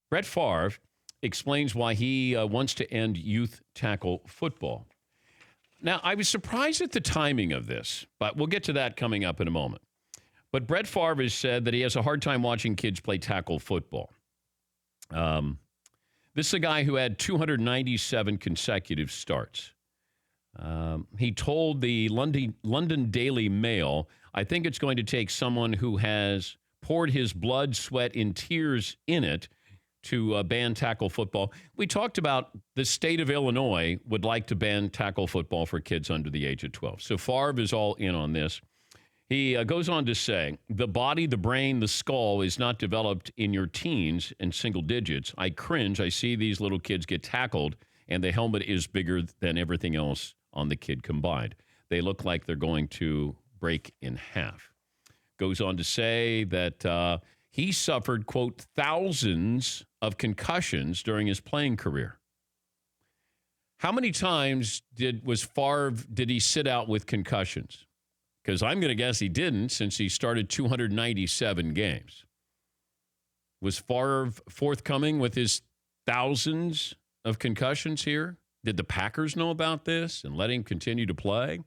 Brett Favre explains why he wants to end youth tackle football. Now, I was surprised at the timing of this, but we'll get to that coming up in a moment. But Brett Favre has said that he has a hard time watching kids play tackle football. This is a guy who had 297 consecutive starts. He told the London Daily Mail, I think it's going to take someone who has poured his blood, sweat, and tears in it to ban tackle football. We talked about the state of Illinois would like to ban tackle football for kids under the age of 12. So Favre is all in on this. He goes on to say, the body, the brain, the skull is not developed in your teens and single digits. I cringe. I see these little kids get tackled, and the helmet is bigger than everything else on the kid combined. They look like they're going to break in half. Goes on to say that he suffered, quote, thousands of concussions during his playing career. How many times did he sit out with concussions? Because I'm going to guess he didn't, since he started 297 games. Was Favre forthcoming with his thousands of concussions here? Did the Packers know about this and let him continue to play?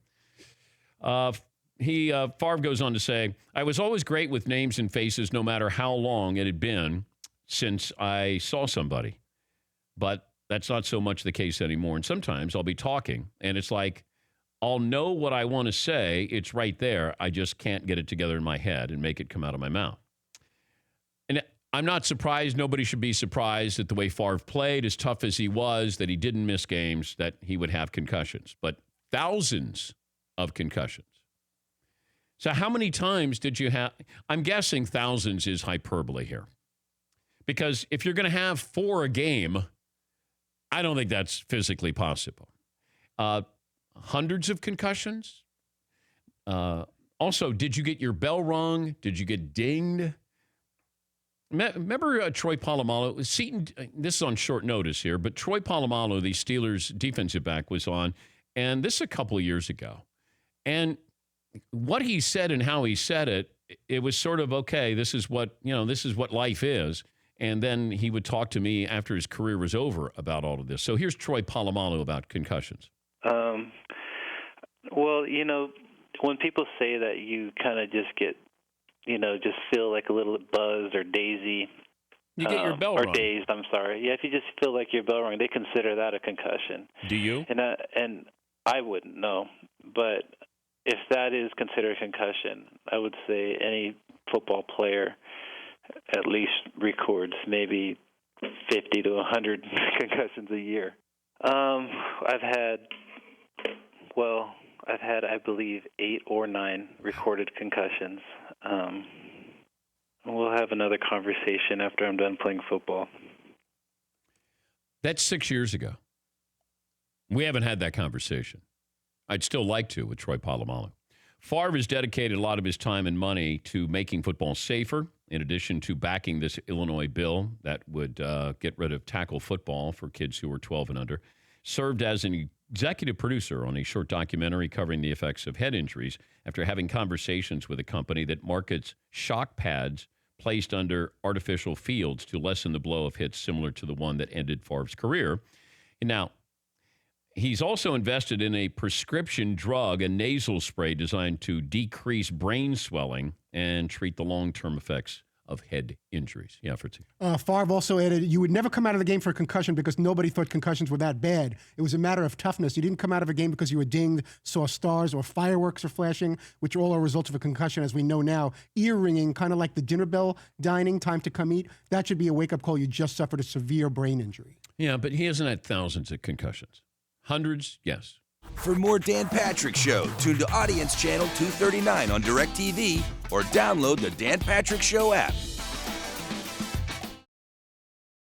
Favre goes on to say, I was always great with names and faces no matter how long it had been since I saw somebody. But that's not so much the case anymore. And sometimes I'll be talking, and it's like, I'll know what I want to say. It's right there. I just can't get it together in my head and make it come out of my mouth. And I'm not surprised. Nobody should be surprised at the way Favre played, as tough as he was, that he didn't miss games, that he would have concussions. But thousands of concussions. So how many times did you have? I'm guessing thousands is hyperbole here. Because if you're going to have 4 a game, I don't think that's physically possible. Hundreds of concussions. Also, did you get your bell rung? Did you get dinged? Remember Troy Polamalu? Seton, this is on short notice here, but Troy Polamalu, the Steelers defensive back, was on, and this is a couple of years ago. And what he said and how he said it, it was sort of, okay, this is what life is. And then he would talk to me after his career was over about all of this. So here's Troy Polamalu about concussions. Well, when people say that, you kind of just get, just feel like a little buzzed or dazy. You get your bell rung. Or dazed, I'm sorry. Yeah, if you just feel like your bell rung, they consider that a concussion. Do you? And I wouldn't, no. But if that is considered a concussion, I would say any football player at least records maybe 50 to 100 concussions a year. I've had, I believe, 8 or 9 recorded concussions. We'll have another conversation after I'm done playing football. That's 6 years ago. We haven't had that conversation. I'd still like to with Troy Polamalu. Favre has dedicated a lot of his time and money to making football safer, in addition to backing this Illinois bill that would get rid of tackle football for kids who were 12 and under. Served as an executive producer on a short documentary covering the effects of head injuries after having conversations with a company that markets shock pads placed under artificial fields to lessen the blow of hits similar to the one that ended Favre's career. Now, he's also invested in a prescription drug, a nasal spray designed to decrease brain swelling and treat the long-term effects of head injuries. Yeah, Fritzy. Favre also added, you would never come out of the game for a concussion because nobody thought concussions were that bad. It was a matter of toughness. You didn't come out of a game because you were dinged, saw stars, or fireworks are flashing, which are all a result of a concussion, as we know now. Ear ringing, kind of like the dinner bell dining, time to come eat. That should be a wake-up call. You just suffered a severe brain injury. Yeah, but he hasn't had thousands of concussions. Hundreds, yes. For more Dan Patrick Show, tune to Audience Channel 239 on DirecTV or download the Dan Patrick Show app.